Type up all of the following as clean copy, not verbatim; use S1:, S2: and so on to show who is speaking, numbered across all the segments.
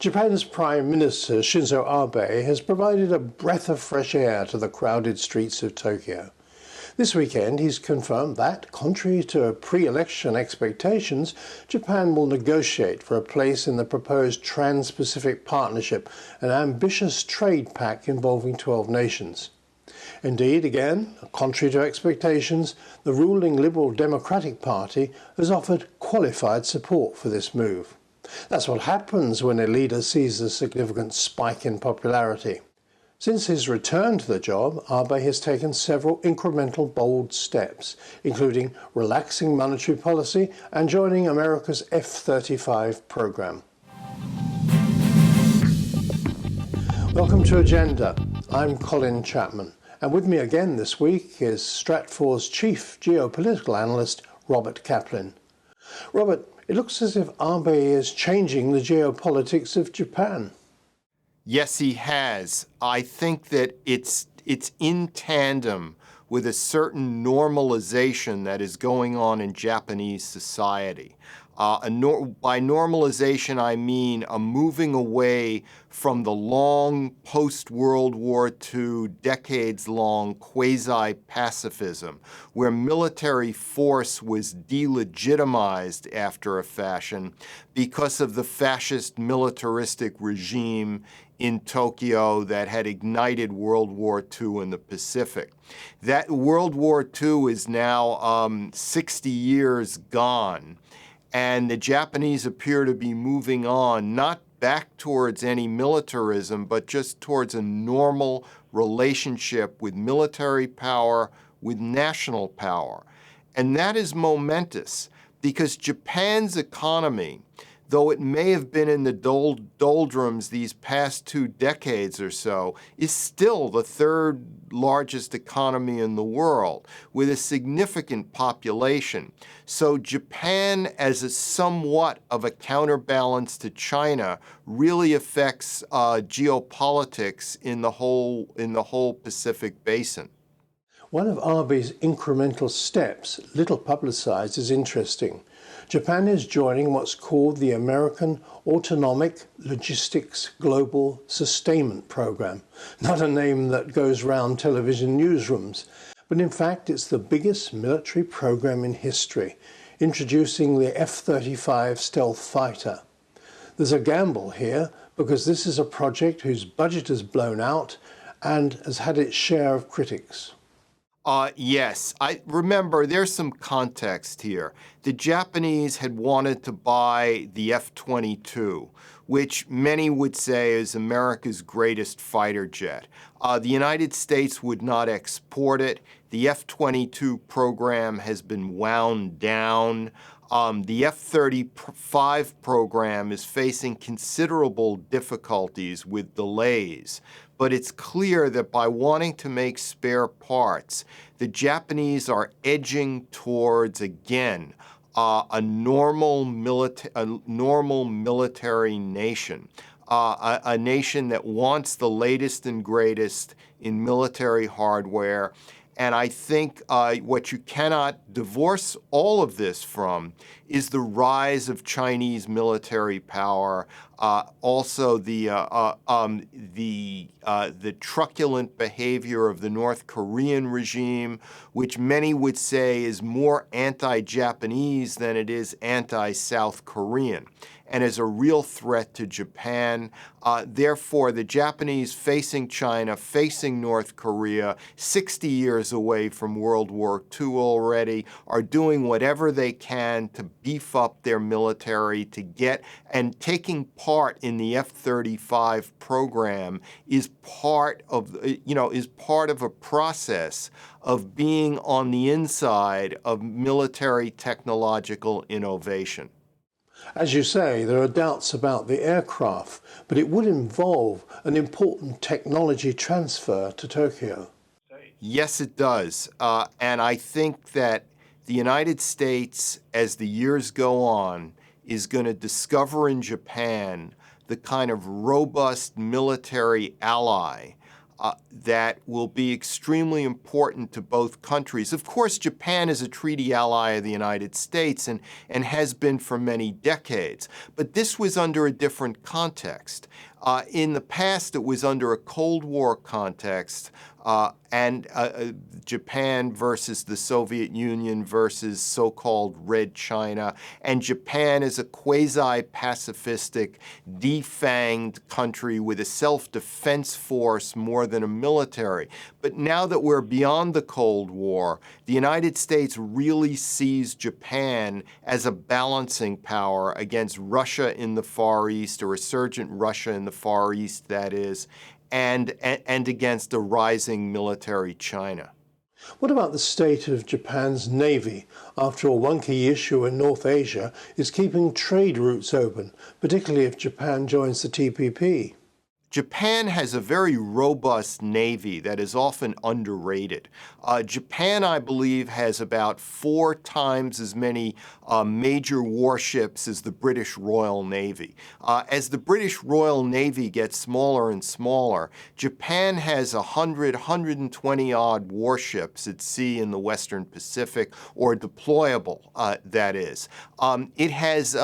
S1: Japan's Prime Minister Shinzo Abe has provided a breath of fresh air to the crowded streets of Tokyo. This weekend, he's confirmed that, contrary to pre-election expectations, Japan will negotiate for a place in the proposed Trans-Pacific Partnership, an ambitious trade pact involving 12 nations. Indeed, again, contrary to expectations, the ruling Liberal Democratic Party has offered qualified support for this move. That's what happens when a leader sees a significant spike in popularity. Since his return to the job, Abe has taken several incremental bold steps, including relaxing monetary policy and joining America's F-35 program. Welcome to Agenda. I'm Colin Chapman, and with me again this week is Stratfor's chief geopolitical analyst, Robert Kaplan. Robert, it looks as if Abe is changing the geopolitics of Japan.
S2: Yes, he has. I think that it's in tandem with a certain normalization that is going on in Japanese society. By normalization, I mean a moving away from the long post-World War II, decades-long quasi-pacifism, where military force was delegitimized after a fashion because of the fascist militaristic regime in Tokyo that had ignited World War II in the Pacific. That World War II is now 60 years gone. And the Japanese appear to be moving on, not back towards any militarism, but just towards a normal relationship with military power, with national power. And that is momentous because Japan's economy, though it may have been in the doldrums these past 2 decades or so, is still the third largest economy in the world with a significant population. So Japan, as a somewhat of a counterbalance to China, really affects geopolitics in the whole Pacific basin.
S1: One of Abe's incremental steps, little publicized, is interesting. Japan is joining what's called the American Autonomic Logistics Global Sustainment Program. Not a name that goes round television newsrooms, but in fact it's the biggest military program in history, introducing the F-35 stealth fighter. There's a gamble here because this is a project whose budget has blown out and has had its share of critics.
S2: Yes. I remember there's some context here. The Japanese had wanted to buy the F-22, which many would say is America's greatest fighter jet. The United States would not export it. The F-22 program has been wound down. The F-35 program is facing considerable difficulties with delays. But it's clear that by wanting to make spare parts, the Japanese are edging towards, again, a normal military nation, a nation that wants the latest and greatest in military hardware. And I think what you cannot divorce all of this from is the rise of Chinese military power, also the truculent behavior of the North Korean regime, which many would say is more anti-Japanese than it is anti-South Korean, and is a real threat to Japan. Therefore, the Japanese facing China, facing North Korea, 60 years away from World War II already, are doing whatever they can to beef up their military, to get, and taking part in the F-35 program is part of a process of being on the inside of military technological innovation.
S1: As you say, there are doubts about the aircraft, but it would involve an important technology transfer to Tokyo.
S2: Yes, it does. And I think that the United States, as the years go on, is going to discover in Japan the kind of robust military ally that will be extremely important to both countries. Of course, Japan is a treaty ally of the United States and has been for many decades, but this was under a different context. In the past, it was under a Cold War context, and Japan versus the Soviet Union versus so-called Red China, and Japan is a quasi-pacifistic, defanged country with a self-defense force more than a military. But now that we're beyond the Cold War, the United States really sees Japan as a balancing power against Russia in the Far East, a resurgent Russia in the Far East, that is, and against a rising military China.
S1: What about the state of Japan's navy? After all, one key issue in North Asia is keeping trade routes open, particularly if Japan joins the TPP.
S2: Japan has a very robust navy that is often underrated. Japan, I believe, has about 4 times as many major warships as the British Royal Navy. As the British Royal Navy gets smaller and smaller, Japan has 120-odd warships at sea in the Western Pacific, or deployable, that is. It has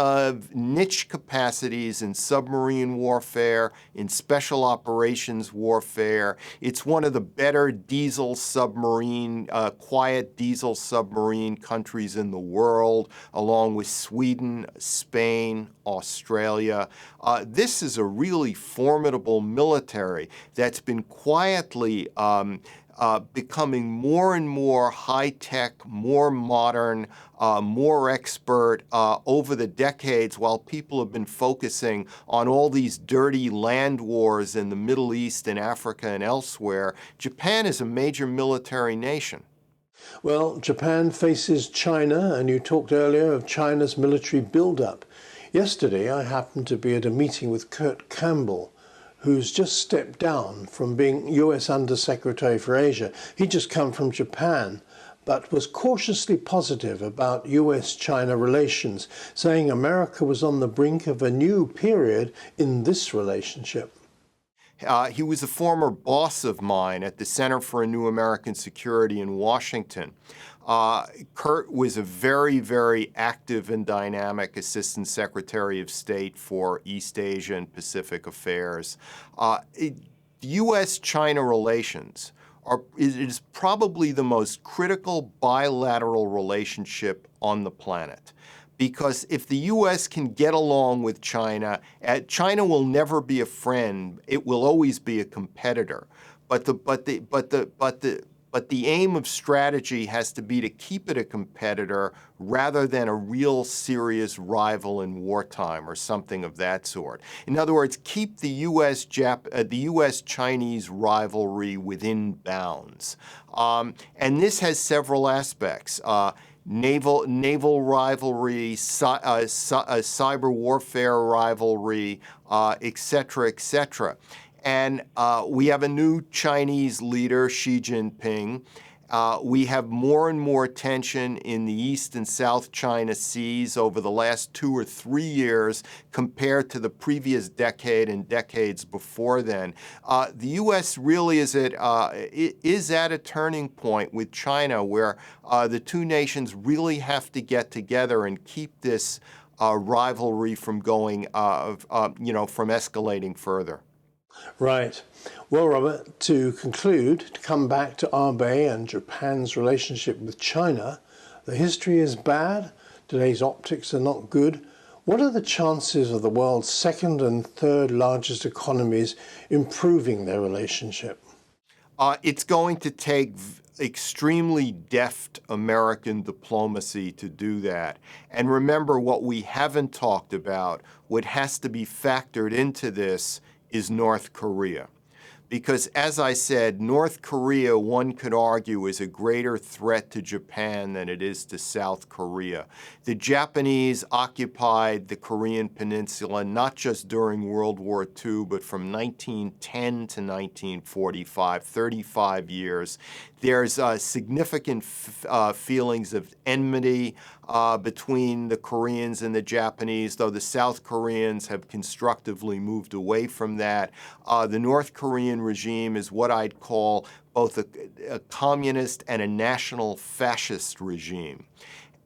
S2: niche capacities in submarine warfare, in special operations warfare. It's one of the better diesel submarine, quiet diesel submarine countries in the world, along with Sweden, Spain, Australia. This is a really formidable military that's been quietly becoming more and more high-tech, more modern, more expert over the decades, while people have been focusing on all these dirty land wars in the Middle East and Africa and elsewhere. Japan is a major military nation.
S1: Well, Japan faces China, and you talked earlier of China's military buildup. Yesterday, I happened to be at a meeting with Kurt Campbell, who's just stepped down from being US Undersecretary for Asia. He'd just come from Japan, but was cautiously positive about US-China relations, saying America was on the brink of a new period in this relationship.
S2: He was a former boss of mine at the Center for a New American Security in Washington. Kurt was a very, very active and dynamic Assistant Secretary of State for East Asia and Pacific Affairs. U.S.-China relations is probably the most critical bilateral relationship on the planet. Because if the U.S. can get along with China, China will never be a friend. It will always be a competitor. But the aim of strategy has to be to keep it a competitor rather than a real serious rival in wartime or something of that sort. In other words, keep the U.S.-Chinese rivalry within bounds. And this has several aspects. Naval rivalry, cyber warfare rivalry, et cetera, et cetera. And we have a new Chinese leader, Xi Jinping. We have more and more tension in the East and South China Seas over the last 2 or 3 years compared to the previous decade and decades before then. The U.S. really is at a turning point with China where the two nations really have to get together and keep this rivalry from going, from escalating further.
S1: Right. Well, Robert, to conclude, to come back to Abe and Japan's relationship with China, the history is bad, today's optics are not good. What are the chances of the world's second and third largest economies improving their relationship?
S2: It's going to take extremely deft American diplomacy to do that. And remember, what we haven't talked about, what has to be factored into this, is North Korea. Because, as I said, North Korea, one could argue, is a greater threat to Japan than it is to South Korea. The Japanese occupied the Korean Peninsula not just during World War II, but from 1910 to 1945, 35 years. There's significant feelings of enmity between the Koreans and the Japanese, though the South Koreans have constructively moved away from that. The North Korean regime is what I'd call both a communist and a national fascist regime.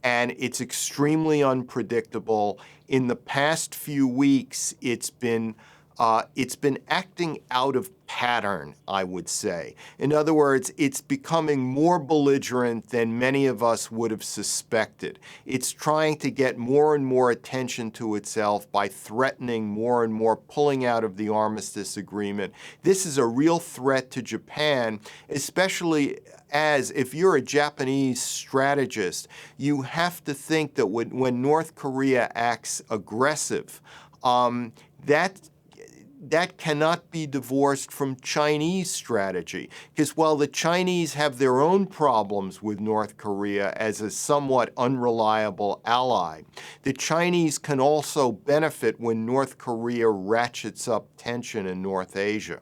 S2: And it's extremely unpredictable. In the past few weeks, it's been acting out of pattern, I would say. In other words, it's becoming more belligerent than many of us would have suspected. It's trying to get more and more attention to itself by threatening more and more pulling out of the armistice agreement. This is a real threat to Japan, especially as if you're a Japanese strategist, you have to think that when North Korea acts aggressive, that cannot be divorced from Chinese strategy. Because while the Chinese have their own problems with North Korea as a somewhat unreliable ally, the Chinese can also benefit when North Korea ratchets up tension in North Asia.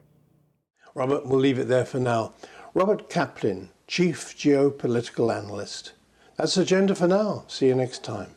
S1: Robert, we'll leave it there for now. Robert Kaplan, Chief Geopolitical Analyst. That's Agenda for now. See you next time.